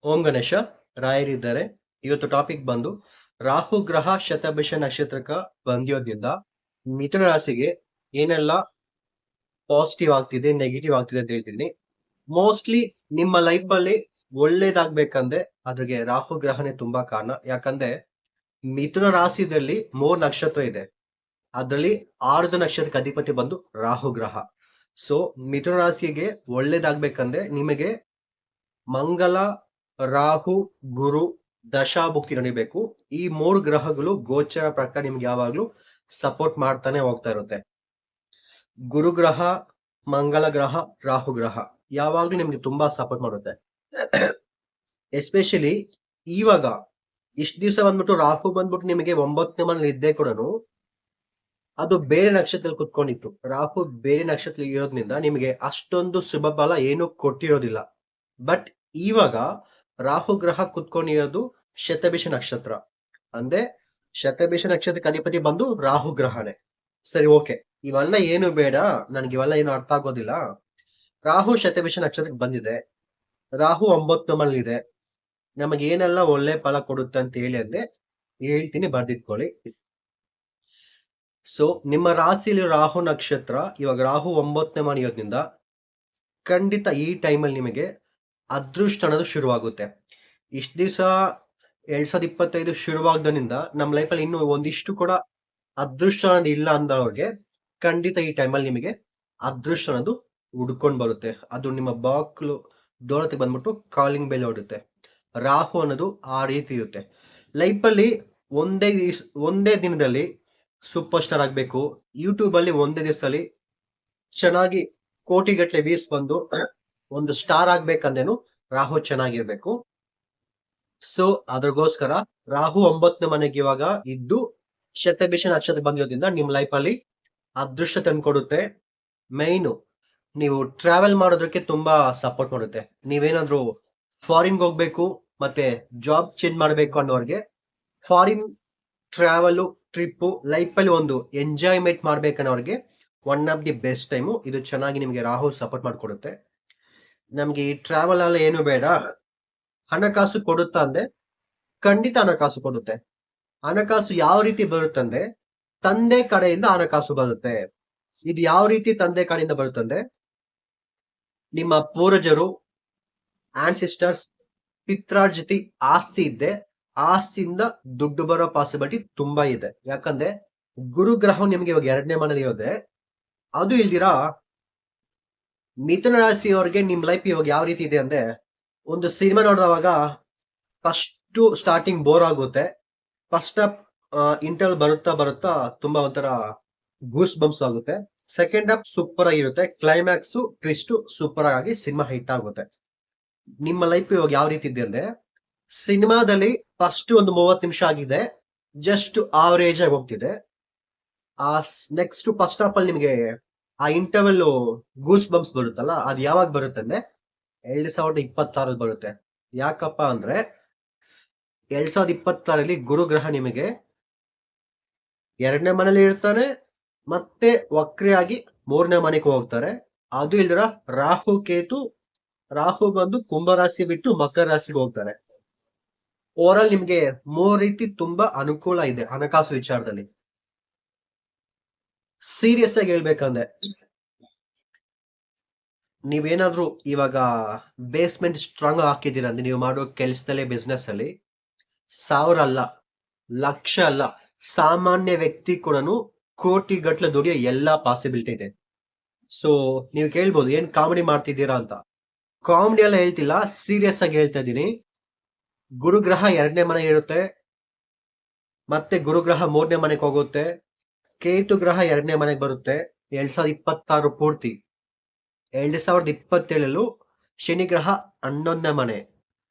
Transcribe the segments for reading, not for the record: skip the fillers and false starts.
ಓಂ ಗಣೇಶ ರಾಯರಿದ್ದಾರೆ. ಇವತ್ತು ಟಾಪಿಕ್ ಬಂದು ರಾಹು ಗ್ರಹ ಶತಭಿಷ ನಕ್ಷತ್ರಕ್ಕ ಬಂದಿರೋದ್ರಿಂದ ಮಿಥುನ ರಾಶಿಗೆ ಏನೆಲ್ಲ ಪಾಸಿಟಿವ್ ಆಗ್ತಿದೆ, ನೆಗೆಟಿವ್ ಆಗ್ತಿದೆ ಅಂತ ಹೇಳ್ತೀನಿ. ಮೋಸ್ಟ್ಲಿ ನಿಮ್ಮ ಲೈಫ್ ಅಲ್ಲಿ ಒಳ್ಳೇದಾಗ್ಬೇಕಂದ್ರೆ ಅದ್ರಿಗೆ ರಾಹು ಗ್ರಹನೇ ತುಂಬಾ ಕಾರಣ. ಯಾಕಂದ್ರೆ ಮಿಥುನ ರಾಶಿಯಲ್ಲಿ 3 ನಕ್ಷತ್ರ ಇದೆ. ಅದರಲ್ಲಿ 6 ನಕ್ಷತ್ರಕ್ಕೆ ಅಧಿಪತಿ ಬಂದು ರಾಹು ಗ್ರಹ. ಸೊ ಮಿಥುನ ರಾಶಿಗೆ ಒಳ್ಳೇದಾಗ್ಬೇಕಂದ್ರೆ ನಿಮಗೆ ಮಂಗಲ, ರಾಹು, ಗುರು ದಶಾಭುಕ್ತಿ ನಡಿಬೇಕು. ಈ 3 ಗ್ರಹಗಳು ಗೋಚರ ಪ್ರಕಾರ ನಿಮ್ಗೆ ಯಾವಾಗ್ಲೂ ಸಪೋರ್ಟ್ ಮಾಡ್ತಾನೆ ಹೋಗ್ತಾ ಇರುತ್ತೆ. ಗುರು ಗ್ರಹ, ಮಂಗಳ ಗ್ರಹ, ರಾಹು ಗ್ರಹ ಯಾವಾಗ್ಲೂ ನಿಮ್ಗೆ ತುಂಬಾ ಸಪೋರ್ಟ್ ಮಾಡುತ್ತೆ. ಎಸ್ಪೆಷಲಿ ಇವಾಗ ಇಷ್ಟ ದಿವಸ ಬಂದ್ಬಿಟ್ಟು ರಾಹು ಬಂದ್ಬಿಟ್ಟು ನಿಮಗೆ 9ನೇ ಮನೇಲಿ ಇದ್ದೇ ಕೂಡ ಅದು ಬೇರೆ ನಕ್ಷತ್ರದಲ್ಲಿ ಕುತ್ಕೊಂಡಿತ್ತು. ರಾಹು ಬೇರೆ ನಕ್ಷತ್ರ ಇರೋದ್ರಿಂದ ನಿಮಗೆ ಅಷ್ಟೊಂದು ಶುಭ ಫಲ ಏನು ಕೊಟ್ಟಿರೋದಿಲ್ಲ. ಬಟ್ ಇವಾಗ ರಾಹು ಗ್ರಹ ಕುತ್ಕೊಂಡಿರೋದು ಶತಭಿಷ ನಕ್ಷತ್ರ. ಅಂದ್ರೆ ಶತಭಿಷ ನಕ್ಷತ್ರಕ್ಕೆ ಅಧಿಪತಿ ಬಂದು ರಾಹು ಗ್ರಹನೇ. ಸರಿ, ಓಕೆ, ಇವೆಲ್ಲ ಏನು ಬೇಡ, ನನ್ಗೆ ಇವೆಲ್ಲ ಏನು ಅರ್ಥ ಆಗೋದಿಲ್ಲ. ರಾಹು ಶತಭಿಷ ನಕ್ಷತ್ರಕ್ಕೆ ಬಂದಿದೆ, ರಾಹು 9ನೇ ಮನೇಲಿದೆ, ನಮಗೆ ಏನೆಲ್ಲ ಒಳ್ಳೆ ಫಲ ಕೊಡುತ್ತೆ ಅಂತ ಹೇಳಿ ಅಂದ್ರೆ ಹೇಳ್ತೀನಿ, ಬರ್ದಿಟ್ಕೊಳ್ಳಿ. ಸೊ ನಿಮ್ಮ ರಾಶಿಯಲ್ಲಿ ರಾಹು ನಕ್ಷತ್ರ, ಇವಾಗ ರಾಹು 9ನೇ ಮನೆ ಇರೋದ್ರಿಂದ ಖಂಡಿತ ಈ ಟೈಮಲ್ಲಿ ನಿಮಗೆ ಅದೃಷ್ಟ ಅನ್ನೋದು ಶುರುವಾಗುತ್ತೆ. ಇಷ್ಟ ದಿವಸ 2025 ಶುರುವಾಗ್ದನಿಂದ ನಮ್ಮ ಲೈಫಲ್ಲಿ ಇನ್ನು ಒಂದಿಷ್ಟು ಕೂಡ ಅದೃಷ್ಟ ಅನ್ನೋದು ಇಲ್ಲ ಅಂದವ್ರಿಗೆ ಖಂಡಿತ ಈ ಟೈಮಲ್ಲಿ ನಿಮಗೆ ಅದೃಷ್ಟ ಅನ್ನೋದು ಹುಡ್ಕೊಂಡು ಬರುತ್ತೆ. ಅದು ನಿಮ್ಮ ಬಾಕ್ಲು ಡೋರತಿ ಬಂದ್ಬಿಟ್ಟು ಕಾಲಿಂಗ್ ಬೆಲ್ ಹೊಡುತ್ತೆ. ರಾಹು ಅನ್ನೋದು ಆ ರೀತಿ ಇರುತ್ತೆ. ಲೈಫಲ್ಲಿ ಒಂದೇ ದಿನದಲ್ಲಿ ಸೂಪರ್ ಸ್ಟಾರ್ ಆಗ್ಬೇಕು, ಯೂಟ್ಯೂಬ್ ಅಲ್ಲಿ ಒಂದೇ ದಿವಸದಲ್ಲಿ ಚೆನ್ನಾಗಿ ಕೋಟಿಗಟ್ಟಲೆ ವ್ಯೂಸ್ ಬಂದು ಒಂದು ಸ್ಟಾರ್ ಆಗ್ಬೇಕಂದೇನು ರಾಹು ಚೆನ್ನಾಗಿರ್ಬೇಕು. ಸೊ ಅದ್ರಗೋಸ್ಕರ ರಾಹು 9ನೇ ಮನೆಗೆ ಇವಾಗ ಇದ್ದು ಶತಭಿಷ ನಕ್ಷತ್ರ ಬಂದಿರೋದ್ರಿಂದ ನಿಮ್ ಲೈಫ್ ಅಲ್ಲಿ ಅದೃಷ್ಟ ತಂದ್ಕೊಡುತ್ತೆ. ಮೈನು ನೀವು ಟ್ರಾವೆಲ್ ಮಾಡೋದಕ್ಕೆ ತುಂಬಾ ಸಪೋರ್ಟ್ ಮಾಡುತ್ತೆ. ನೀವೇನಾದ್ರೂ ಫಾರಿನ್ ಹೋಗ್ಬೇಕು ಮತ್ತೆ ಜಾಬ್ ಚೇಂಜ್ ಮಾಡ್ಬೇಕು ಅನ್ನೋರ್ಗೆ ಫಾರಿನ್ ಟ್ರಾವೆಲ್ ಟ್ರಿಪ್ ಲೈಫ್ ಅಲ್ಲಿ ಒಂದು ಎಂಜಾಯ್ಮೆಂಟ್ ಮಾಡ್ಬೇಕನ್ನೋರ್ಗೆ one of the best time ಇದು. ಚೆನ್ನಾಗಿ ನಿಮಗೆ ರಾಹು ಸಪೋರ್ಟ್ ಮಾಡ್ಕೊಡುತ್ತೆ. ನಮ್ಗೆ ಈ ಟ್ರಾವೆಲ್ ಎಲ್ಲ ಏನು ಬೇಡ, ಹಣಕಾಸು ಕೊಡುತ್ತಾ ಅಂದ್ರೆ ಖಂಡಿತ ಹಣಕಾಸು ಕೊಡುತ್ತೆ. ಹಣಕಾಸು ಯಾವ ರೀತಿ ಬರುತ್ತಂದ್ರೆ ತಂದೆ ಕಡೆಯಿಂದ ಹಣಕಾಸು ಬರುತ್ತೆ. ಇದು ಯಾವ ರೀತಿ ತಂದೆ ಕಡೆಯಿಂದ ಬರುತ್ತಂದ್ರೆ ನಿಮ್ಮ ಪೂರ್ವಜರು, ಆನ್ಸಿಸ್ಟರ್ಸ್, ಪಿತ್ರಾರ್ಜಿತಿ ಆಸ್ತಿ ಇದ್ದೆ ಆಸ್ತಿಯಿಂದ ದುಡ್ಡು ಬರೋ ಪಾಸಿಬಿಲಿಟಿ ತುಂಬಾ ಇದೆ. ಯಾಕಂದ್ರೆ ಗುರು ಗ್ರಹ ನಿಮ್ಗೆ ಇವಾಗ 2ನೇ ಮನೇಲಿ ಇರೋದೆ. ಅದು ಇಲ್ದಿರಾ ಮಿಥುನ ರಾಶಿಯವ್ರಿಗೆ ನಿಮ್ ಲೈಫ್ ಇವಾಗ ಯಾವ ರೀತಿ ಇದೆ ಅಂದ್ರೆ, ಒಂದು ಸಿನಿಮಾ ನೋಡಿದವಾಗ ಫಸ್ಟ್ ಸ್ಟಾರ್ಟಿಂಗ್ ಬೋರ್ ಆಗುತ್ತೆ. ಫಸ್ಟ್ ಹಾಫ್ ಇಂಟರ್ವಲ್ ಬರುತ್ತಾ ತುಂಬಾ ಒಂಥರ ಗೂಸ್ ಬಂಪ್ಸ್ ಆಗುತ್ತೆ. ಸೆಕೆಂಡ್ ಹಾಫ್ ಸೂಪರ್ ಆಗಿರುತ್ತೆ, ಕ್ಲೈಮ್ಯಾಕ್ಸ್ ಟ್ವಿಸ್ಟ್ ಸೂಪರ್ ಆಗಿ ಸಿನಿಮಾ ಹಿಟ್ ಆಗುತ್ತೆ. ನಿಮ್ಮ ಲೈಫ್ ಇವಾಗ ಯಾವ ರೀತಿ ಇದೆ ಅಂದ್ರೆ, ಸಿನಿಮಾದಲ್ಲಿ ಫಸ್ಟ್ ಒಂದು 30 ನಿಮಿಷ ಆಗಿದೆ, ಜಸ್ಟ್ ಆವರೇಜ್ ಆಗಿ ಹೋಗ್ತಿದೆ. ಆ ನೆಕ್ಸ್ಟ್ ಫಸ್ಟ್ ಹಾಫ್ ಅಲ್ಲಿ ನಿಮಗೆ ಆ ಇಂಟರ್ವಲ್ ಗೂಸ್ ಬಂಪ್ಸ್ ಬರುತ್ತಲ್ಲ, ಅದು ಯಾವಾಗ ಬರುತ್ತೆ ಅಂದ್ರೆ 2026 ಬರುತ್ತೆ. ಯಾಕಪ್ಪ ಅಂದ್ರೆ 2026 ಗುರುಗ್ರಹ ನಿಮಗೆ 2ನೇ ಮನೇಲಿ ಇರ್ತಾನೆ, ಮತ್ತೆ ವಕ್ರಿಯಾಗಿ 3ನೇ ಮನೆಗೆ ಹೋಗ್ತಾರೆ. ಅದು ಇಲ್ದಿರ ರಾಹು ಬಂದು ಕುಂಭರಾಶಿ ಬಿಟ್ಟು ಮಕರ ರಾಶಿಗೆ ಹೋಗ್ತಾರೆ. ಓವರಾಲ್ ನಿಮ್ಗೆ 3 ರೀತಿ ತುಂಬಾ ಅನುಕೂಲ ಇದೆ ಹಣಕಾಸು ವಿಚಾರದಲ್ಲಿ. ಸೀರಿಯಸ್ ಆಗಿ ಹೇಳ್ಬೇಕಂದ್ರೆ ನೀವೇನಾದ್ರೂ ಇವಾಗ ಬೇಸ್ಮೆಂಟ್ ಸ್ಟ್ರಾಂಗ್ ಹಾಕಿದ್ದೀರಾ ಅಂದ್ರೆ ನೀವು ಮಾಡೋ ಕೆಲಸದಲ್ಲೇ ಬಿಸ್ನೆಸ್ ಅಲ್ಲಿ 1000 ಅಲ್ಲ, ಲಕ್ಷ ಅಲ್ಲ, ಸಾಮಾನ್ಯ ವ್ಯಕ್ತಿ ಕೂಡ ಕೋಟಿ ಗಟ್ಲೆ ದುಡಿಯೋ ಎಲ್ಲಾ ಪಾಸಿಬಿಲಿಟಿ ಇದೆ. ಸೊ ನೀವು ಕೇಳ್ಬೋದು ಏನ್ ಕಾಮಿಡಿ ಮಾಡ್ತಿದ್ದೀರಾ ಅಂತ. ಕಾಮಿಡಿ ಎಲ್ಲ ಹೇಳ್ತಿಲ್ಲ, ಸೀರಿಯಸ್ ಆಗಿ ಹೇಳ್ತಾ ಇದ್ದೀನಿ. ಗುರುಗ್ರಹ 2ನೇ ಮನೆ ಇರುತ್ತೆ, ಮತ್ತೆ ಗುರುಗ್ರಹ 3ನೇ ಮನೆಗೆ ಹೋಗುತ್ತೆ, ಕೇತು ಗ್ರಹ 2ನೇ ಮನೆಗೆ ಬರುತ್ತೆ 2026 ಪೂರ್ತಿ. 2027 ಶನಿ ಗ್ರಹ 11ನೇ ಮನೆ,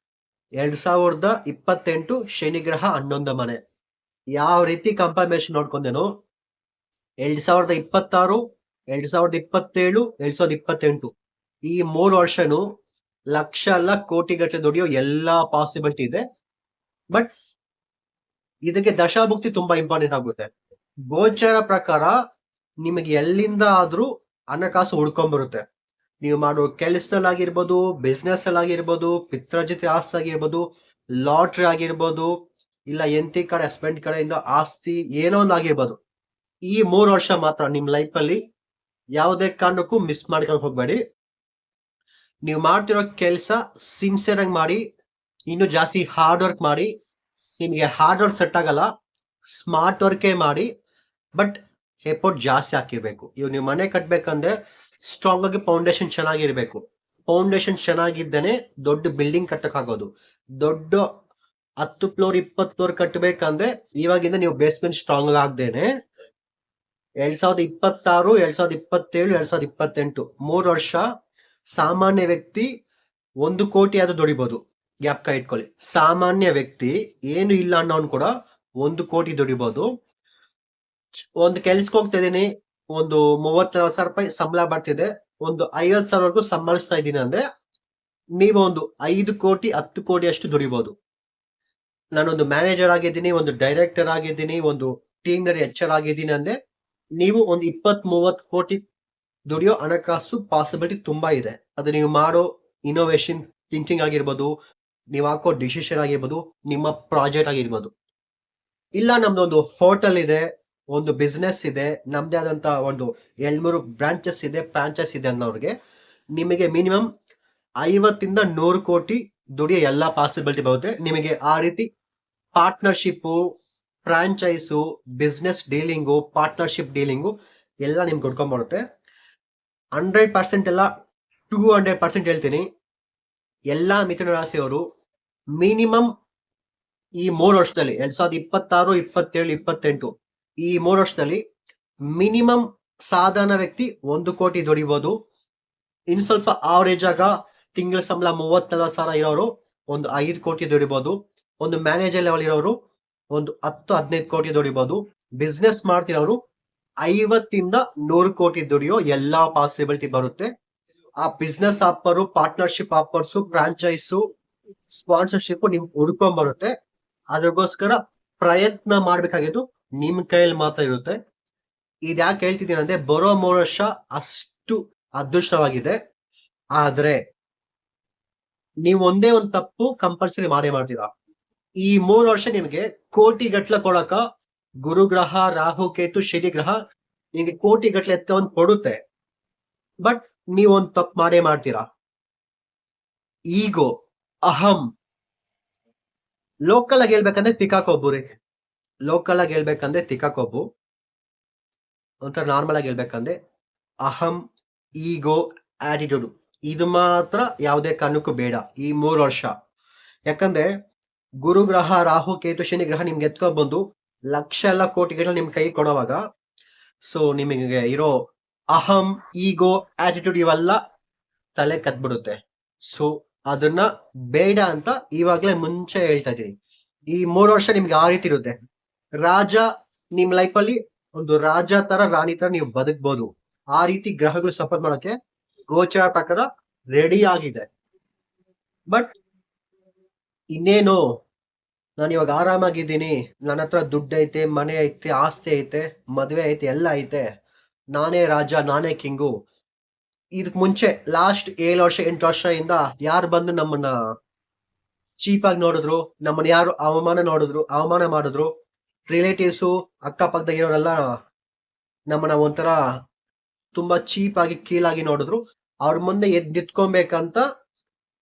2028 ಶನಿ ಗ್ರಹ 11ನೇ ಮನೆ. ಯಾವ ರೀತಿ ಕಂಪಲ್ಮೇಷನ್ ನೋಡ್ಕೊಂಡೇನು 2026, 2027, 2028 ಈ 3 ವರ್ಷನು ಲಕ್ಷ ಅಲ್ಲ ಕೋಟಿ ಗಟ್ಟಲೆ ದುಡಿಯೋ ಎಲ್ಲಾ ಪಾಸಿಬಿಲಿಟಿ ಇದೆ. ಬಟ್ ಇದಕ್ಕೆ ದಶಾಭುಕ್ತಿ ತುಂಬಾ ಇಂಪಾರ್ಟೆಂಟ್ ಆಗುತ್ತೆ. ಗೋಚರ ಪ್ರಕಾರ ನಿಮಗೆ ಎಲ್ಲಿಂದ ಆದ್ರೂ ಹಣಕಾಸು ಹುಡ್ಕೊಂಡ್ ಬರುತ್ತೆ. ನೀವು ಮಾಡೋ ಕೆಲಸದಲ್ಲಾಗಿರ್ಬೋದು, ಬಿಸ್ನೆಸ್ ಅಲ್ಲಾಗಿರ್ಬೋದು, ಪಿತ್ರಜಿತ ಆಸ್ತಿ ಆಗಿರ್ಬೋದು, ಲಾಟ್ರಿ ಆಗಿರ್ಬೋದು, ಇಲ್ಲ ಎಂತಿ ಕಡೆ ಹಸ್ಬೆಂಡ್ ಕಡೆಯಿಂದ ಆಸ್ತಿ ಏನೋ ಒಂದು ಆಗಿರ್ಬೋದು. ಈ 3 ವರ್ಷ ಮಾತ್ರ ನಿಮ್ ಲೈಫ್ ಅಲ್ಲಿ ಯಾವುದೇ ಕಾರಣಕ್ಕೂ ಮಿಸ್ ಮಾಡ್ಕೊಂಡು ಹೋಗ್ಬೇಡಿ. ನೀವು ಮಾಡ್ತಿರೋ ಕೆಲಸ ಸಿನ್ಸಿಯರ್ ಆಗಿ ಮಾಡಿ, ಇನ್ನು ಜಾಸ್ತಿ ಹಾರ್ಡ್ ವರ್ಕ್ ಮಾಡಿ. ನಿಮಗೆ ಹಾರ್ಡ್ ವರ್ಕ್ ಸೆಟ್ ಆಗಲ್ಲ, ಸ್ಮಾರ್ಟ್ ವರ್ಕೇ ಮಾಡಿ, ಬಟ್ ಎಫರ್ಟ್ ಜಾಸ್ತಿ ಹಾಕಿರ್ಬೇಕು. ಇವಾಗ ನೀವು ಮನೆ ಕಟ್ಬೇಕಂದ್ರೆ ಸ್ಟ್ರಾಂಗ್ ಆಗಿ ಫೌಂಡೇಶನ್ ಚೆನ್ನಾಗಿರ್ಬೇಕು. ಫೌಂಡೇಶನ್ ಚೆನ್ನಾಗಿದ್ದೇನೆ ದೊಡ್ಡ ಬಿಲ್ಡಿಂಗ್ ಕಟ್ಟಕ್ಕಾಗೋದು. ದೊಡ್ಡ 10 ಫ್ಲೋರ್ 20 ಫ್ಲೋರ್ ಕಟ್ಟಬೇಕಂದ್ರೆ ಇವಾಗಿಂದ ನೀವು ಬೇಸ್ಮೆಂಟ್ ಸ್ಟ್ರಾಂಗ್ ಆಗ್ದೇನೆ 2026, 2027, 2028 3 ವರ್ಷ ಸಾಮಾನ್ಯ ವ್ಯಕ್ತಿ 1 ಕೋಟಿ ಆದ್ರೂ ದುಡಿಬಹುದು. ಜ್ಞಾಪಕ ಇಟ್ಕೊಳ್ಳಿ, ಸಾಮಾನ್ಯ ವ್ಯಕ್ತಿ ಏನು ಇಲ್ಲ ಅನ್ನೋನು ಕೂಡ 1 ಕೋಟಿ ದುಡಿಬಹುದು. ಒಂದು ಕೆಲ್ಸಕ್ಕೆ ಹೋಗ್ತಾ ಇದೀನಿ, ಒಂದು 30,000 ರೂಪಾಯಿ ಸಂಬಳ ಬರ್ತಿದೆ, ಒಂದು 50,000ವರೆಗೂ ಸಂಬಳಿಸ್ತಾ ಇದ್ದೀನಿ ಅಂದ್ರೆ ನೀವು ಒಂದು 5 ಕೋಟಿ 10 ಕೋಟಿ ಅಷ್ಟು ದುಡಿಬಹುದು. ನಾನೊಂದು ಮ್ಯಾನೇಜರ್ ಆಗಿದ್ದೀನಿ, ಒಂದು ಡೈರೆಕ್ಟರ್ ಆಗಿದ್ದೀನಿ, ಒಂದು ಟೀಮ್ ಲೀಡರ್ HR ಆಗಿದ್ದೀನಿ ಅಂದ್ರೆ ನೀವು ಒಂದು 20-30 ಕೋಟಿ ದುಡಿಯೋ ಹಣಕಾಸು ಪಾಸಿಬಿಲಿಟಿ ತುಂಬಾ ಇದೆ. ಅದು ನೀವು ಮಾಡೋ ಇನೋವೇಷನ್ ಥಿಂಕಿಂಗ್ ಆಗಿರ್ಬೋದು, ನೀವು ಹಾಕೋ ಡಿಸಿಷನ್ ಆಗಿರ್ಬೋದು, ನಿಮ್ಮ ಪ್ರಾಜೆಕ್ಟ್ ಆಗಿರ್ಬೋದು. ಇಲ್ಲ ನಮ್ದೊಂದು ಹೋಟೆಲ್ ಇದೆ, ಒಂದು ಬಿಸ್ನೆಸ್ ಇದೆ, ನಮ್ದೇ ಆದಂತ ಒಂದು 2-3 ಬ್ರಾಂಚಸ್ ಇದೆ, ಫ್ರಾಂಚೈಸ್ ಇದೆ ಅನ್ನೋರಿಗೆ ನಿಮಗೆ ಮಿನಿಮಮ್ 50 ಇಂದ 100 ಕೋಟಿ ದುಡಿಯೋ ಎಲ್ಲಾ ಪಾಸಿಬಿಲಿಟಿ ಬರುತ್ತೆ. ನಿಮಗೆ ಆ ರೀತಿ partnership, franchise, business dealing, partnership dealing ಎಲ್ಲ ನಿಮ್ಗೆ ಕೊಡ್ಕೊಂಡ್ಬರುತ್ತೆ. 100% ಎಲ್ಲ 200% ಹೇಳ್ತೀನಿ, ಎಲ್ಲಾ ಮಿಥುನ ರಾಶಿಯವರು ಮಿನಿಮಮ್ ಈ 3 ವರ್ಷದಲ್ಲಿ 2026, 27, 28 ಈ 3 ವರ್ಷದಲ್ಲಿ ಮಿನಿಮಮ್ ಸಾಧಾರಣ ವ್ಯಕ್ತಿ 1 ಕೋಟಿ ದುಡಿಬಹುದು. ಇನ್ನು ಸ್ವಲ್ಪ ಆವರೇಜ್ ಆಗ ತಿಂಗಳ ಸಂಬಳ 30-40 ಸಾವಿರ ಇರೋರು ಒಂದು 5 ಕೋಟಿ ದುಡಿಬಹುದು. ಒಂದು ಮ್ಯಾನೇಜರ್ ಲೆವೆಲ್ ಇರೋರು ಒಂದು 10-15 ಕೋಟಿ ದುಡಿಬಹುದು. ಬಿಸ್ನೆಸ್ ಮಾಡ್ತಿರೋರು 50 ಇಂದ 100 ಕೋಟಿ ದುಡಿಯೋ ಎಲ್ಲಾ ಪಾಸಿಬಿಲಿಟಿ ಬರುತ್ತೆ. ಆ business offer, partnership offers, franchise, sponsorship ನಿಮ್ಗೆ ಹುಡ್ಕೊಂಡ್ ಬರುತ್ತೆ. ಅದಕ್ಕೋಸ್ಕರ ಪ್ರಯತ್ನ ಮಾಡ್ಬೇಕಾಗಿದ್ದು ನಿಮ್ ಕೈಯಲ್ಲಿ ಮಾತ್ರ ಇರುತ್ತೆ. ಇದ್ಯಾಕೆ ಹೇಳ್ತಿದ್ದೀನಿ ಅಂದ್ರೆ ಬರೋ 3 ವರ್ಷ ಅಷ್ಟು ಅದೃಷ್ಟವಾಗಿದೆ. ಆದ್ರೆ ನೀವು ಒಂದೇ ಒಂದು ತಪ್ಪು ಕಂಪಲ್ಸರಿ ಮಾಡೇ ಮಾಡ್ತೀರಾ. ಈ 3 ವರ್ಷ ನಿಮಗೆ ಕೋಟಿ ಗಟ್ಲೆ ಕೊಡಕ ಗುರುಗ್ರಹ, ರಾಹು, ಕೇತು, ಶನಿ ಗ್ರಹ ನಿಮಗೆ ಕೋಟಿ ಗಟ್ಲೆ ಎತ್ಕೊಂಡ್ ಕೊಡುತ್ತೆ. ಬಟ್ ನೀವೊಂದು ತಪ್ಪು ಮಾಡೇ ಮಾಡ್ತೀರಾ. ಈಗೋ, ಅಹಂ. ಲೋಕಲ್ ಆಗಿ ಹೇಳ್ಬೇಕಂದ್ರೆ ತಿಕ್ಕಾಕೊಬ್ಬು ರೀ. ಲೋಕಲ್ ಆಗಿ ಹೇಳ್ಬೇಕಂದ್ರೆ ತಿಕ್ಕಾಕೊಬ್ಬು. ಒಂಥರ ನಾರ್ಮಲ್ ಆಗಿ ಹೇಳ್ಬೇಕಂದ್ರೆ ಅಹಂ, ಈಗೋ, ಆಟಿಟ್ಯೂಡ್ ಇದು ಮಾತ್ರ ಯಾವುದೇ ಕಾರಣಕ್ಕೂ ಬೇಡ ಈ 3 ವರ್ಷ. ಯಾಕಂದ್ರೆ ಗುರುಗ್ರಹ, ರಾಹು, ಕೇತು, ಶನಿ ಗ್ರಹ ನಿಮ್ಗೆ ಎತ್ಕೊಂಡ್ ಬಂದು ಲಕ್ಷ ಎಲ್ಲ ಕೋಟಿಗಳ ನಿಮ್ ಕೈ ಕೊಡುವಾಗ ಸೊ ನಿಮಗೆ ಇರೋ ಅಹಂ, ಈಗೋ, ಆಟಿಟ್ಯೂಡ್ ಇವೆಲ್ಲ ತಲೆ ಕತ್ಬಿಡುತ್ತೆ. ಸೊ ಅದನ್ನ ಬೇಡ ಅಂತ ಇವಾಗ್ಲೇ ಮುಂಚೆ ಹೇಳ್ತಾ ಇದೀನಿ. ಈ 3 ವರ್ಷ ನಿಮ್ಗೆ ಆ ರೀತಿ ಇರುತ್ತೆ. ರಾಜ ನಿಮ್ ಲೈಫ್ ಅಲ್ಲಿ ಒಂದು ರಾಜ ತರ, ರಾಣಿ ತರ ನೀವು ಬದುಕ್ಬೋದು. ಆ ರೀತಿ ಗ್ರಹಗಳು ಸಪೋರ್ಟ್ ಮಾಡಕ್ಕೆ ಗೋಚಾರ ಪ್ರಕಾರ ರೆಡಿ ಆಗಿದೆ. ಬಟ್ ಇನ್ನೇನು, ನಾನು ಇವಾಗ ಆರಾಮಾಗಿದ್ದೀನಿ, ನನ್ನ ಹತ್ರ ದುಡ್ಡು ಐತೆ, ಮನೆ ಐತೆ, ಆಸ್ತಿ ಐತೆ, ಮದ್ವೆ ಐತೆ, ಎಲ್ಲ ಐತೆ, ನಾನೇ ರಾಜ, ನಾನೇ ಕಿಂಗು. ಇದಕ್ ಮುಂಚೆ ಲಾಸ್ಟ್ 7 ವರ್ಷ 8 ವರ್ಷದಿಂದ ಯಾರು ಬಂದು ನಮ್ಮನ್ನ ಚೀಪ್ ಆಗಿ ನೋಡಿದ್ರು, ನಮ್ಮನ್ನ ಯಾರು ಅವಮಾನ ಮಾಡಿದ್ರು, ರಿಲೇಟಿವ್ಸು, ಅಕ್ಕಪಕ್ಕದಾಗ ಇರೋರೆಲ್ಲ ನಮ್ಮನ್ನ ಒಂಥರ ತುಂಬಾ ಚೀಪ್ ಆಗಿ ಕೀಳಾಗಿ ನೋಡಿದ್ರು. ಅವ್ರ ಮುಂದೆ ನಿಂತ್ಕೊಬೇಕಂತ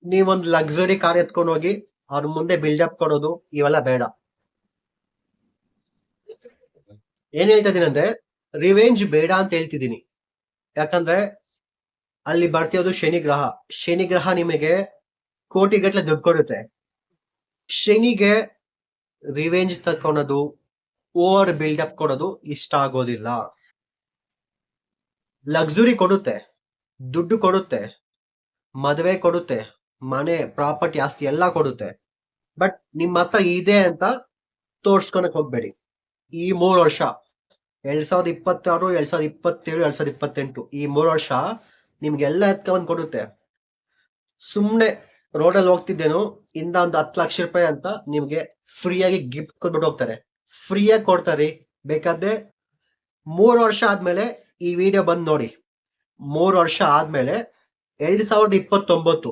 ನೀವೊಂದು ಲಕ್ಸುರಿ ಕಾರ್ ಎತ್ಕೊಂಡು ಹೋಗಿ ಅವ್ರ ಮುಂದೆ ಬಿಲ್ಡಪ್ ಕೊಡೋದು ಇವೆಲ್ಲ ಬೇಡ. ಏನ್ ಹೇಳ್ತಾ ಇದೀನಿ ಅಂದ್ರೆ ರಿವೆಂಜ್ ಬೇಡ ಅಂತ ಹೇಳ್ತಿದ್ದೀನಿ. ಯಾಕಂದ್ರೆ ಅಲ್ಲಿ ಬರ್ತಿರೋದು ಶನಿ ಗ್ರಹ. ಶನಿ ಗ್ರಹ ನಿಮಗೆ ಕೋಟಿಗಟ್ಲೆ ದುಡ್ಡು ಕೊಡುತ್ತೆ. ಶನಿಗೆ ರಿವೆಂಜ್ ತಕ್ಕೊಳೋದು, ಓವರ್ ಬಿಲ್ಡಪ್ ಕೊಡೋದು ಇಷ್ಟ ಆಗೋದಿಲ್ಲ. ಲಕ್ಸುರಿ ಕೊಡುತ್ತೆ, ದುಡ್ಡು ಕೊಡುತ್ತೆ, ಮದುವೆ ಕೊಡುತ್ತೆ, ಮನೆ, ಪ್ರಾಪರ್ಟಿ, ಆಸ್ತಿ ಎಲ್ಲ ಕೊಡುತ್ತೆ. ಬಟ್ ನಿಮ್ಮ ಹತ್ರ ಇದೆ ಅಂತ ತೋರ್ಸ್ಕೊಳಕ್ ಹೋಗ್ಬೇಡಿ. ಈ 3 ವರ್ಷ 2026, 2027, 2028 ಈ 3 ವರ್ಷ ನಿಮ್ಗೆಲ್ಲ ಎತ್ಕೊಂಡ್ ಕೊಡುತ್ತೆ. ಸುಮ್ನೆ ರೋಡಲ್ಲಿ ಹೋಗ್ತಿದ್ದೇನು ಇಂದ ಒಂದು 10 ಲಕ್ಷ ರೂಪಾಯಿ ಅಂತ ನಿಮ್ಗೆ ಫ್ರೀಯಾಗಿ ಗಿಫ್ಟ್ ಕೊಟ್ಬಿಟ್ಟು ಹೋಗ್ತಾರೆ. ಫ್ರೀಯಾಗಿ ಕೊಡ್ತಾರೆ. ಬೇಕಾದ್ರೆ 3 ವರ್ಷ ಆದ್ಮೇಲೆ ಈ ವಿಡಿಯೋ ಬಂದ್ ನೋಡಿ. 3 ವರ್ಷ ಆದ್ಮೇಲೆ 2029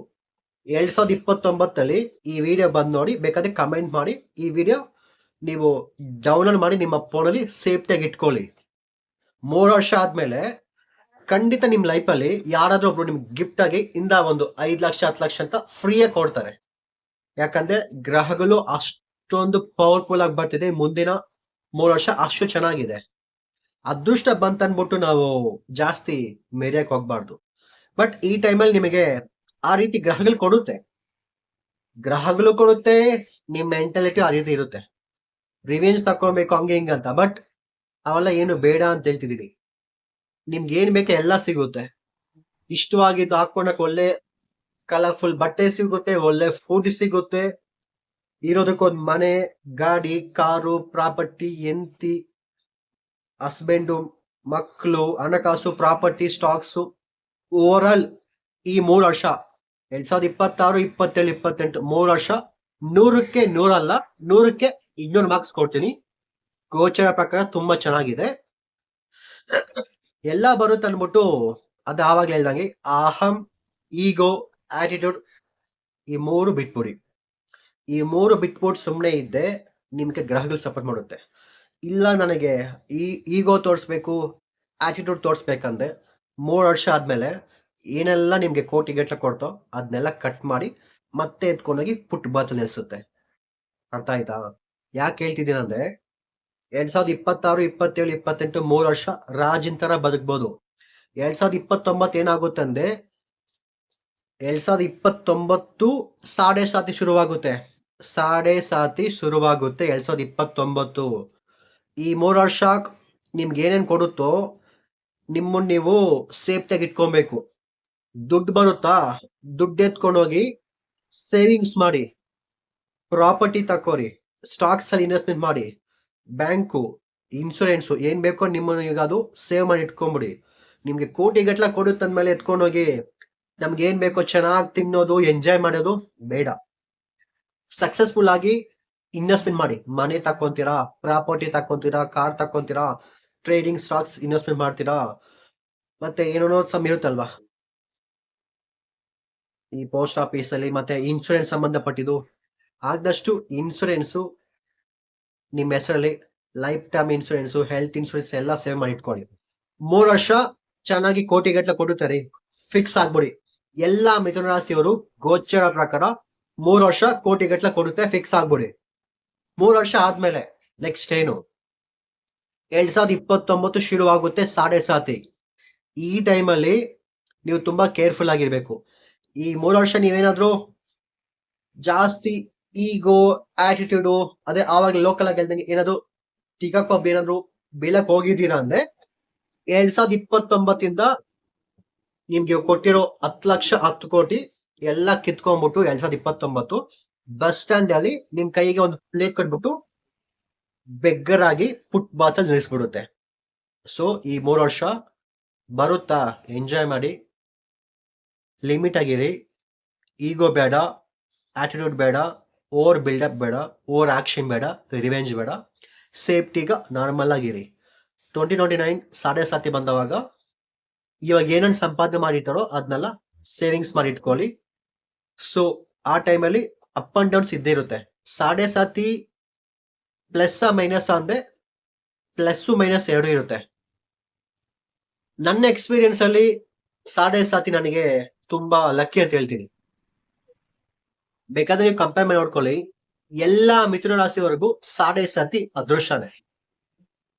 2029 ಈ ವಿಡಿಯೋ ಬಂದ್ ನೋಡಿ, ಬೇಕಾದ್ರೆ ಕಮೆಂಟ್ ಮಾಡಿ. ಈ ವಿಡಿಯೋ ನೀವು ಡೌನ್ಲೋಡ್ ಮಾಡಿ ನಿಮ್ಮ ಫೋನಲ್ಲಿ ಸೇಫ್ಟಿಯಾಗಿ ಇಟ್ಕೊಳ್ಳಿ. 3 ವರ್ಷ ಆದ್ಮೇಲೆ ಖಂಡಿತ ನಿಮ್ ಲೈಫಲ್ಲಿ ಯಾರಾದ್ರೂ ಒಬ್ರು ನಿಮ್ಗೆ ಗಿಫ್ಟ್ ಆಗಿ ಇಂದ ಒಂದು 5 ಲಕ್ಷ 10 ಲಕ್ಷ ಅಂತ ಫ್ರೀಯಾಗಿ ಕೊಡ್ತಾರೆ. ಯಾಕಂದ್ರೆ ಗ್ರಹಗಳು ಅಷ್ಟೊಂದು ಪವರ್ಫುಲ್ ಆಗಿ ಬರ್ತಿದೆ. ಮುಂದಿನ 3 ವರ್ಷ ಅಷ್ಟು ಚೆನ್ನಾಗಿದೆ. ಅದೃಷ್ಟ ಬಂತನ್ಬಿಟ್ಟು ನಾವು ಜಾಸ್ತಿ ಮೇರೆಯಕ್ ಹೋಗ್ಬಾರ್ದು. ಬಟ್ ಈ ಟೈಮಲ್ಲಿ ನಿಮಗೆ ಆ ರೀತಿ ಗ್ರಹಗಳು ಕೊಡುತ್ತೆ, ನಿಮ್ ಮೆಂಟಾಲಿಟಿ ಆ ರೀತಿ ಇರುತ್ತೆ. ರಿವೆಂಜ್ ತಕೊಬೇಕು ಹಂಗೆ ಹಿಂಗೆ ಅಂತ. ಬಟ್ ಅವೆಲ್ಲ ಏನು ಬೇಡ ಅಂತ ಹೇಳ್ತಿದೀನಿ. ನಿಮ್ಗೆ ಏನ್ ಬೇಕೋ ಎಲ್ಲ ಸಿಗುತ್ತೆ. ಇಷ್ಟವಾಗಿದ್ದು ಹಾಕೊಳಕ್ ಒಳ್ಳೆ ಕಲರ್ಫುಲ್ ಬಟ್ಟೆ ಸಿಗುತ್ತೆ, ಒಳ್ಳೆ ಫುಡ್ ಸಿಗುತ್ತೆ, ಇರೋದಕ್ಕೊಂದ್ ಮನೆ, ಗಾಡಿ, ಕಾರು, ಪ್ರಾಪರ್ಟಿ, ಹೆಂಡತಿ, ಹಸ್ಬೆಂಡು, ಮಕ್ಕಳು, ಹಣಕಾಸು, ಪ್ರಾಪರ್ಟಿ, ಸ್ಟಾಕ್ಸು. ಓವರ್ ಆಲ್ ಈ 3 ವರ್ಷ 2026, 27, 28 3 ವರ್ಷ 100ಕ್ಕೆ 100 ಅಲ್ಲ, 100ಕ್ಕೆ 200 ಮಾರ್ಕ್ಸ್ ಕೊಡ್ತೀನಿ. ಗೋಚರ ಪ್ರಕಾರ ತುಂಬಾ ಚೆನ್ನಾಗಿದೆ. ಎಲ್ಲ ಬರುತ್ತೆ ಅನ್ಬಿಟ್ಟು ಅದು ಆವಾಗ್ಲೇ ಹೇಳ್ದಂಗೆ ಅಹಂ, ಈಗೋ, ಆಟಿಟ್ಯೂಡ್ ಈ 3 ಬಿಟ್ಬಿಡಿ. ಈ 3 ಬಿಟ್ಬಿಟ್ಟು ಸುಮ್ಮನೆ ಇದ್ದೆ ನಿಮ್ಗೆ ಗ್ರಹಗಳು ಸಪೋರ್ಟ್ ಮಾಡುತ್ತೆ. ಇಲ್ಲ ನನಗೆ ಈ ಈಗೋ ತೋರಿಸ್ಬೇಕು, ಆಟಿಟ್ಯೂಡ್ ತೋರಿಸ್ಬೇಕಂದ್ರೆ 3 ವರ್ಷ ಆದ್ಮೇಲೆ ಏನೆಲ್ಲ ನಿಮ್ಗೆ ಕೋಟಿಗಟ್ಟಲೆ ಕೊಡ್ತೋ ಅದನ್ನೆಲ್ಲ ಕಟ್ ಮಾಡಿ ಮತ್ತೆ ಎತ್ಕೊಂಡೋಗಿ ಪುಟ್ ಬಾತಲ್ ನಿಲ್ಸುತ್ತೆ. ಅರ್ಥ ಆಯ್ತಾ? ಯಾಕೆ ಹೇಳ್ತಿದ್ದೀನಿ ಅಂದ್ರೆ 2026, 27, 28 3 ವರ್ಷ ರಾಜಿನ ತರ ಬದುಕ್ಬೋದು. 2029 ಏನಾಗುತ್ತೆ ಅಂದ್ರೆ 2029 ಸಾಡೆ ಸಾತಿ ಶುರುವಾಗುತ್ತೆ. 2029. ಈ 3 ವರ್ಷ ನಿಮ್ಗೆ ಏನೇನ್ ಕೊಡುತ್ತೋ ನಿಮ್ಮನ್ನ ನೀವು ಸೇಫ್ಟಿಯಾಗಿ ಇಟ್ಕೊಬೇಕು. ದುಡ್ಡು ಬರುತ್ತಾ, ದುಡ್ಡು ಎತ್ಕೊಂಡೋಗಿ ಸೇವಿಂಗ್ಸ್ ಮಾಡಿ, ಪ್ರಾಪರ್ಟಿ ತಕೋರಿ, ಸ್ಟಾಕ್ಸ್ ಅಲ್ಲಿ ಇನ್ವೆಸ್ಟ್ಮೆಂಟ್ ಮಾಡಿ, ಬ್ಯಾಂಕು, ಇನ್ಶೂರೆನ್ಸು ಏನ್ ಬೇಕೋ ನಿಮ್ಮನ್ನು ಈಗ ಅದು ಸೇವ್ ಮಾಡಿ ಇಟ್ಕೊಂಬಿಡಿ. ನಿಮ್ಗೆ ಕೋಟಿಗಟ್ಟಲೆ ಕೊಡುತ್ತಂದ್ಮೇಲೆ ಎತ್ಕೊಂಡೋಗಿ ನಮ್ಗೆ ಏನ್ ಬೇಕೋ ಚೆನ್ನಾಗಿ ತಿನ್ನೋದು, ಎಂಜಾಯ್ ಮಾಡೋದು ಬೇಡ. ಸಕ್ಸಸ್ಫುಲ್ ಆಗಿ ಇನ್ವೆಸ್ಟ್ಮೆಂಟ್ ಮಾಡಿ. ಮನೆ ತಕೊಂತೀರಾ, ಪ್ರಾಪರ್ಟಿ ತಕೊಂತೀರಾ, ಕಾರ್ ತಕೊಂತೀರಾ, ಟ್ರೇಡಿಂಗ್ ಸ್ಟಾಕ್ಸ್ ಇನ್ವೆಸ್ಟ್ಮೆಂಟ್ ಮಾಡ್ತೀರಾ, ಮತ್ತೆ ಏನೋ ಸಮ್ ಇರುತ್ತಲ್ವಾ ಈ ಪೋಸ್ಟ್ ಆಫೀಸ್ ಅಲ್ಲಿ, ಮತ್ತೆ ಇನ್ಶೂರೆನ್ಸ್ ಸಂಬಂಧಪಟ್ಟಿದ್ದು. ಆದಷ್ಟು ಇನ್ಶೂರೆನ್ಸು ನಿಮ್ಮ ಹೆಸರಲ್ಲಿ life time insurance, health insurance ಎಲ್ಲ ಸೇವ್ ಮಾಡಿ ಇಟ್ಕೊಳ್ಳಿ. 3 ವರ್ಷ ಚೆನ್ನಾಗಿ ಕೋಟಿಗಟ್ಟಲೆ ಕೊಡುತ್ತಾರೆ, ಫಿಕ್ಸ್ ಆಗ್ಬಿಡಿ. ಎಲ್ಲಾ ಮಿಥುನ ರಾಶಿಯವರು ಗೋಚರ ಪ್ರಕಾರ 3 ವರ್ಷ ಕೋಟಿಗಟ್ಟಲೆ ಕೊಡುತ್ತೆ, ಫಿಕ್ಸ್ ಆಗ್ಬಿಡಿ. 3 ವರ್ಷ ಆದ್ಮೇಲೆ ನೆಕ್ಸ್ಟ್ ಏನು 2029 ಶುರುವಾಗುತ್ತೆ ಸಾಡೆ ಸಾತಿ. ಈ ಟೈಮಲ್ಲಿ ನೀವು ತುಂಬಾ ಕೇರ್ಫುಲ್ ಆಗಿರ್ಬೇಕು. ಈ 3 ವರ್ಷ ನೀವೇನಾದ್ರೂ ಜಾಸ್ತಿ ಈಗೋ, ಆಟಿಟ್ಯೂಡು, ಅದೇ ಆವಾಗ ಲೋಕಲ್ ಆಗಿ ಹೇಳ್ದಂಗೆ ಏನಾದ್ರು ತಿಗಕೊಬ್ಬ ಏನಾದ್ರು ಬೀಳಕ್ ಹೋಗಿದ್ದೀರಾ ಅಂದ್ರೆ 2029 ನಿಮ್ಗೆ ಕೊಟ್ಟಿರೋ 10 ಲಕ್ಷ 10 ಕೋಟಿ ಎಲ್ಲ ಕಿತ್ಕೊಂಡ್ಬಿಟ್ಟು 2029 ಬಸ್ ಸ್ಟ್ಯಾಂಡ್ ಅಲ್ಲಿ ನಿಮ್ ಕೈಗೆ ಒಂದು ಪ್ಲೇಟ್ ಕೊಟ್ಬಿಟ್ಟು ಬೆಗ್ಗರ್ ಆಗಿ ಫುಟ್ ಬಾತ್ ಅಲ್ಲಿ ನಿಲ್ಲಿಸ್ಬಿಡುತ್ತೆ. ಸೊ ಈ 3 ವರ್ಷ ಬರುತ್ತಾ, ಎಂಜಾಯ್ ಮಾಡಿ, ಲಿಮಿಟ್ ಆಗಿರಿ. ಈಗೋ ಬೇಡ, ಆಟಿಟ್ಯೂಡ್ ಬೇಡ, ಓವರ್ ಬಿಲ್ಡಪ್ ಬೇಡ, ಓವರ್ ಆಕ್ಷನ್ ಬೇಡ, ರಿವೆಂಜ್ ಬೇಡ. ಸೇಫ್ಟಿಗ ನಾರ್ಮಲ್ ಆಗಿರಿ. 2029 ಸಾಡೆ ಸಾತಿ ಬಂದವಾಗ ಇವಾಗ ಏನೇನು ಸಂಪಾದನೆ ಮಾಡಿರ್ತಾರೋ ಅದನ್ನೆಲ್ಲ ಸೇವಿಂಗ್ಸ್ ಮಾಡಿ ಇಟ್ಕೊಳ್ಳಿ. ಸೊ ಆ ಟೈಮಲ್ಲಿ ಅಪ್ ಅಂಡ್ ಡೌನ್ಸ್ ಇದ್ದೇ ಇರುತ್ತೆ. ಸಾಡೆ ಸಾತಿ ಪ್ಲಸ್ ಮೈನಸ್ ಅಂದ್ರೆ ಪ್ಲಸ್ಸು ಮೈನಸ್ 2 ಇರುತ್ತೆ. ನನ್ನ ಎಕ್ಸ್ಪೀರಿಯನ್ಸ್ ಅಲ್ಲಿ ಸಾಡೆ ಸಾತಿ ನನಗೆ ತುಂಬಾ ಲಕ್ಕಿ ಅಂತ ಹೇಳ್ತೀನಿ. ಬೇಕಾದ್ರೆ ನೀವು ಕಂಪೇರ್ ಮಾಡಿ ನೋಡ್ಕೊಳ್ಳಿ. ಎಲ್ಲಾ ಮಿಥುನ ರಾಶಿವರೆಗೂ ಸಾಡೆ ಸಾತಿ ಅದೃಷ್ಟನೇ.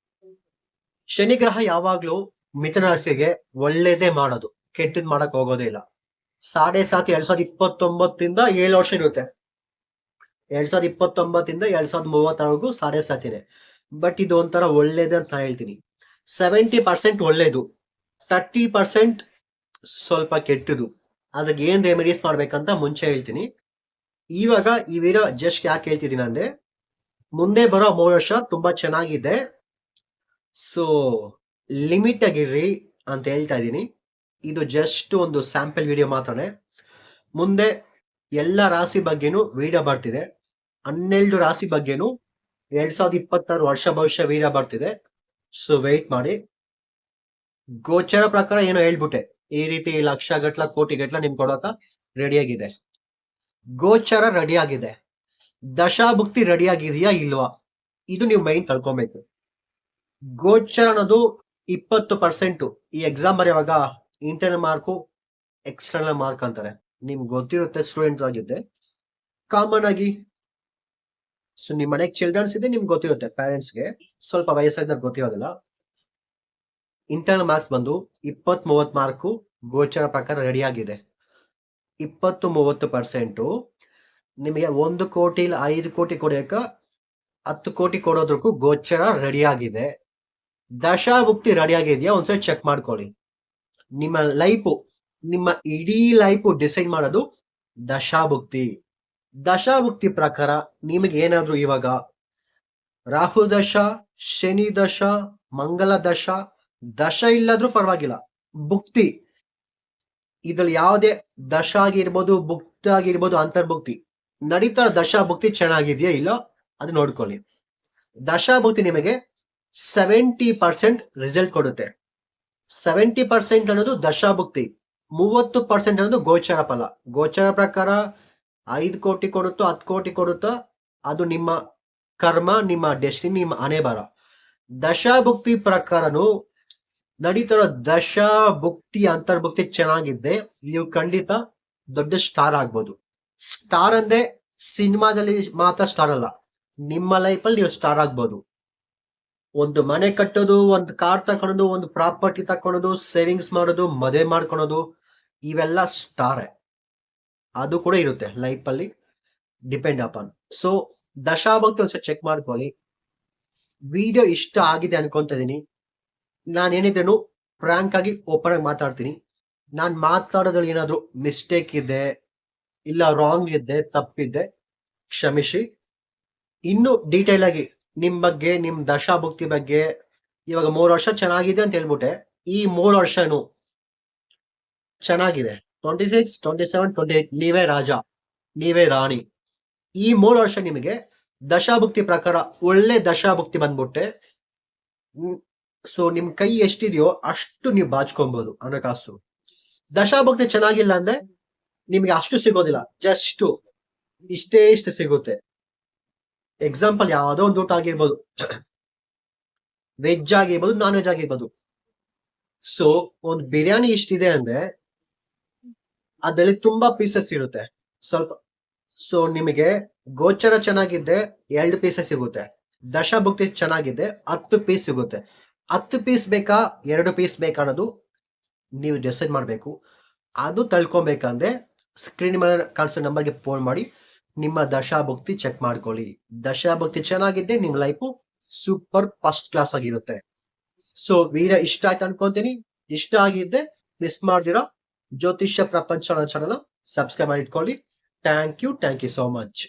ಶನಿ ಗ್ರಹ ಯಾವಾಗ್ಲೂ ಮಿಥುನ ರಾಶಿಗೆ ಒಳ್ಳೇದೇ ಮಾಡೋದು, ಕೆಟ್ಟದ್ ಮಾಡಕ್ ಹೋಗೋದೇ ಇಲ್ಲ. ಸಾಡೆ ಸಾತಿ 2029 7 ವರ್ಷ ಇರುತ್ತೆ. 2029 2030 ಸಾಡೆ ಸಾತಿನೇ. ಬಟ್ ಇದು ಒಂಥರ ಒಳ್ಳೇದೇ ಅಂತ ಹೇಳ್ತೀನಿ. 70% ಒಳ್ಳೇದು, 30% ಸ್ವಲ್ಪ ಕೆಟ್ಟದು. ಅದಕ್ಕೆ ಏನ್ ರೆಮಿಡೀಸ್ ಮಾಡ್ಬೇಕಂತ ಮುಂಚೆ ಹೇಳ್ತೀನಿ. ಇವಾಗ ಈ ವಿಡಿಯೋ ಜಸ್ಟ್ ಯಾಕೆ ಹೇಳ್ತಿದ್ದೀನಿ ಅಂದ್ರೆ ಮುಂದೆ ಬರೋ 3 ವರ್ಷ ತುಂಬಾ ಚೆನ್ನಾಗಿದೆ. ಸೊ ಲಿಮಿಟ್ ಆಗಿರ್ರಿ ಅಂತ ಹೇಳ್ತಾ ಇದ್ದೀನಿ. ಇದು ಜಸ್ಟ್ ಒಂದು ಸ್ಯಾಂಪಲ್ ವಿಡಿಯೋ ಮಾತ್ರನೇ. ಮುಂದೆ ಎಲ್ಲ ರಾಶಿ ಬಗ್ಗೆನೂ ವಿಡಿಯೋ ಬರ್ತಿದೆ. 12 ರಾಶಿ ಬಗ್ಗೆನೂ 2026 ವರ್ಷ ಭವಿಷ್ಯ ವಿಡಿಯೋ ಬರ್ತಿದೆ. ಸೊ ವೆಯ್ಟ್ ಮಾಡಿ. ಗೋಚರ ಪ್ರಕಾರ ಏನೋ ಹೇಳ್ಬಿಟ್ಟೆ, ಈ ರೀತಿ ಲಕ್ಷ ಗಟ್ಲ ಕೋಟಿ ಗಟ್ಲ ನಿಮ್ ಕೊಡೋಕ ರೆಡಿ ಆಗಿದೆ. ಗೋಚರ ರೆಡಿ ಆಗಿದೆ, ದಶಾಭುಕ್ತಿ ರೆಡಿ ಆಗಿದೆಯಾ ಇಲ್ವಾ, ಇದು ನೀವು ಮೈಂಡ್ ತಳ್ಕೊಬೇಕು. ಗೋಚರ ಅನ್ನೋದು 20%. ಈ ಎಕ್ಸಾಮ್ ಬರೆಯುವಾಗ ಇಂಟರ್ನಲ್ ಮಾರ್ಕು ಎಕ್ಸ್ಟರ್ನಲ್ ಮಾರ್ಕ್ ಅಂತಾರೆ. ನಿಮ್ಗೆ ಗೊತ್ತಿರುತ್ತೆ ಸ್ಟೂಡೆಂಟ್ಸ್ ಆಗಿದ್ದೆ ಕಾಮನ್ ಆಗಿ. ಸೊ ನಿಮ್ ಮನೆಗೆ ಚಿಲ್ಡ್ರನ್ಸ್ ಇದೆ, ನಿಮ್ಗೆ ಗೊತ್ತಿರುತ್ತೆ. ಪೇರೆಂಟ್ಸ್ಗೆ ಸ್ವಲ್ಪ ವಯಸ್ಸಾಗಿದ್ರೆ ಗೊತ್ತಿರೋದಿಲ್ಲ. ಇಂಟರ್ನಲ್ ಮಾರ್ಕ್ಸ್ ಬಂದು 20-30 ಮಾರ್ಕು ಗೋಚರ ಪ್ರಕಾರ ರೆಡಿ ಆಗಿದೆ. 20-30% ನಿಮಗೆ 1 ಕೋಟಿ ಇಲ್ಲ 5 ಕೋಟಿ ಕೊಡೋಕ 10 ಕೋಟಿ ಕೊಡೋದಕ್ಕೂ ಗೋಚರ ರೆಡಿ ಆಗಿದೆ. ದಶಾಭುಕ್ತಿ ರೆಡಿ ಆಗಿದೆಯಾ ಒಂದ್ಸರಿ ಚೆಕ್ ಮಾಡ್ಕೊಳ್ಳಿ. ನಿಮ್ಮ ಲೈಫು, ನಿಮ್ಮ ಇಡೀ ಲೈಫು ಡಿಸೈಡ್ ಮಾಡೋದು ದಶಾಭುಕ್ತಿ. ದಶಾಭುಕ್ತಿ ಪ್ರಕಾರ ನಿಮಗೆ ಏನಾದ್ರೂ ಇವಾಗ ರಾಹು ದಶ, ಶನಿ ದಶ, ಮಂಗಲ ದಶ ಇಲ್ಲದ್ರೂ ಪರವಾಗಿಲ್ಲ, ಭುಕ್ತಿ ಇದ್ರಲ್ಲಿ ಯಾವುದೇ ದಶ ಆಗಿರ್ಬೋದು, ಭುಕ್ತಿ ಆಗಿರ್ಬೋದು, ಅಂತರ್ಭುಕ್ತಿ ನಡೀತಾ ದಶಾಭುಕ್ತಿ ಚೆನ್ನಾಗಿದೆಯಾ ಇಲ್ಲ ಅದು ನೋಡ್ಕೊಳ್ಳಿ. ದಶಾಭುಕ್ತಿ ನಿಮಗೆ 70% ರಿಸಲ್ಟ್ ಕೊಡುತ್ತೆ. 70% ಅನ್ನೋದು ದಶಾಭುಕ್ತಿ, 30% ಅನ್ನೋದು ಗೋಚರ ಫಲ. ಗೋಚರ ಪ್ರಕಾರ 5 ಕೋಟಿ ಕೊಡುತ್ತೋ 10 ಕೋಟಿ ಕೊಡುತ್ತೋ ಅದು ನಿಮ್ಮ ಕರ್ಮ, ನಿಮ್ಮ ಡೆಸ್ಟಿನಿ, ನಿಮ್ಮ ಹಣೆ ಬರ. ದಶಾಭುಕ್ತಿ ಪ್ರಕಾರನು ನಡೀತಿರೋ ದಶಾಭುಕ್ತಿ ಅಂತರ್ಭುಕ್ತಿ ಚೆನ್ನಾಗಿದ್ದೆ ನೀವು ಖಂಡಿತ ದೊಡ್ಡ ಸ್ಟಾರ್ ಆಗ್ಬೋದು. ಸ್ಟಾರ್ ಅಂದ್ರೆ ಸಿನಿಮಾದಲ್ಲಿ ಮಾತ್ರ ಸ್ಟಾರ್ ಅಲ್ಲ, ನಿಮ್ಮ ಲೈಫಲ್ಲಿ ನೀವು ಸ್ಟಾರ್ ಆಗ್ಬೋದು. ಒಂದು ಮನೆ ಕಟ್ಟೋದು, ಒಂದು ಕಾರ್ ತಕೊಳ್ಳೋದು, ಒಂದು ಪ್ರಾಪರ್ಟಿ ತಕೊಳ್ಳೋದು, ಸೇವಿಂಗ್ಸ್ ಮಾಡೋದು, ಮದುವೆ ಮಾಡ್ಕೊಳೋದು, ಇವೆಲ್ಲ ಸ್ಟಾರ್. ಅದು ಕೂಡ ಇರುತ್ತೆ ಲೈಫಲ್ಲಿ, ಡಿಪೆಂಡ್ ಅಪಾನ್. ಸೊ ದಶಾಭಕ್ತಿ ಒಂದ್ಸಲ ಚೆಕ್ ಮಾಡ್ಕೊಳ್ಳಿ. ವಿಡಿಯೋ ಇಷ್ಟ ಆಗಿದೆ ಅನ್ಕೊಂತ ಇದೀನಿ. ನಾನು ಏನಿದ್ರೇನು ಫ್ರಾಂಕ್ ಆಗಿ ಓಪನ್ ಆಗಿ ಮಾತಾಡ್ತೀನಿ. ನಾನು ಮಾತಾಡೋದ್ರಲ್ಲಿ ಏನಾದ್ರು ಮಿಸ್ಟೇಕ್ ಇದೆ, ಇಲ್ಲ ರಾಂಗ್ ಇದೆ, ತಪ್ಪಿದೆ, ಕ್ಷಮಿಸಿ. ಇನ್ನು ಡೀಟೇಲ್ ಆಗಿ ನಿಮ್ ಬಗ್ಗೆ, ನಿಮ್ ದಶಾಭುಕ್ತಿ ಬಗ್ಗೆ, ಇವಾಗ 3 ವರ್ಷ ಚೆನ್ನಾಗಿದೆ ಅಂತ ಹೇಳ್ಬಿಟ್ಟೆ, ಈ 3 ವರ್ಷನು ಚೆನ್ನಾಗಿದೆ, 26, 27, 28 ನೀವೇ ರಾಜ, ನೀವೇ ರಾಣಿ. ಈ 3 ವರ್ಷ ನಿಮಗೆ ದಶಾಭುಕ್ತಿ ಪ್ರಕಾರ ಒಳ್ಳೆ ದಶಾಭುಕ್ತಿ ಬಂದ್ಬಿಟ್ಟೆ. ಸೊ ನಿಮ್ ಕೈ ಎಷ್ಟಿದೆಯೋ ಅಷ್ಟು ನೀವು ಬಾಚ್ಕೊಬಹುದು ಹಣಕಾಸು. ದಶಾಭುಕ್ತಿ ಚೆನ್ನಾಗಿಲ್ಲ ಅಂದ್ರೆ ನಿಮ್ಗೆ ಅಷ್ಟು ಸಿಗೋದಿಲ್ಲ, ಜಸ್ಟ್ ಇಷ್ಟು ಸಿಗುತ್ತೆ. ಎಕ್ಸಾಂಪಲ್ ಯಾವುದೋ ಒಂದು ಊಟ ಆಗಿರ್ಬೋದು, ವೆಜ್ ಆಗಿರ್ಬೋದು, ನಾನ್ ವೆಜ್ ಆಗಿರ್ಬೋದು. ಸೊ ಒಂದು ಬಿರಿಯಾನಿ ಇಷ್ಟಿದೆ ಅಂದ್ರೆ ಅದರಲ್ಲಿ ತುಂಬಾ ಪೀಸಸ್ ಇರುತ್ತೆ ಸ್ವಲ್ಪ. ಸೊ ನಿಮಗೆ ಗೋಚರ ಚೆನ್ನಾಗಿದ್ದೆ 2 ಪೀಸಸ್ ಸಿಗುತ್ತೆ, ದಶಾಭುಕ್ತಿ ಚೆನ್ನಾಗಿದೆ 10 ಪೀಸ್ ಸಿಗುತ್ತೆ. 10 ಪೀಸ್ ಬೇಕಾ 2 ಪೀಸ್ ಬೇಕಾ ಅನ್ನೋದು ನೀವು ಡಿಸೈಡ್ ಮಾಡಬೇಕು. ಅದು ತಳ್ಕೊಬೇಕಂದ್ರೆ ಸ್ಕ್ರೀನ್ ಮೇಲೆ ಕಾಣಿಸೋ ನಂಬರ್ಗೆ ಫೋನ್ ಮಾಡಿ ನಿಮ್ಮ ದಶಾಭುಕ್ತಿ ಚೆಕ್ ಮಾಡ್ಕೊಳ್ಳಿ. ದಶಾಭುಕ್ತಿ ಚೆನ್ನಾಗಿದ್ದೆ ನಿಮ್ಮ ಲೈಫು ಸೂಪರ್ ಫಸ್ಟ್ ಕ್ಲಾಸ್ ಆಗಿರುತ್ತೆ. ಸೊ ವಿಡಿಯೋ ಇಷ್ಟ ಆಯ್ತು ಅನ್ಕೊಂತೀನಿ. ಇಷ್ಟ ಆಗಿದ್ದೆ ಮಿಸ್ ಮಾಡ್ದಿರಾ ಜ್ಯೋತಿಷ್ಯ ಪ್ರಪಂಚ ಚಾನಲ್ ಸಬ್ಸ್ಕ್ರೈಬ್ ಮಾಡಿ ಇಟ್ಕೊಳ್ಳಿ. Thank you so much.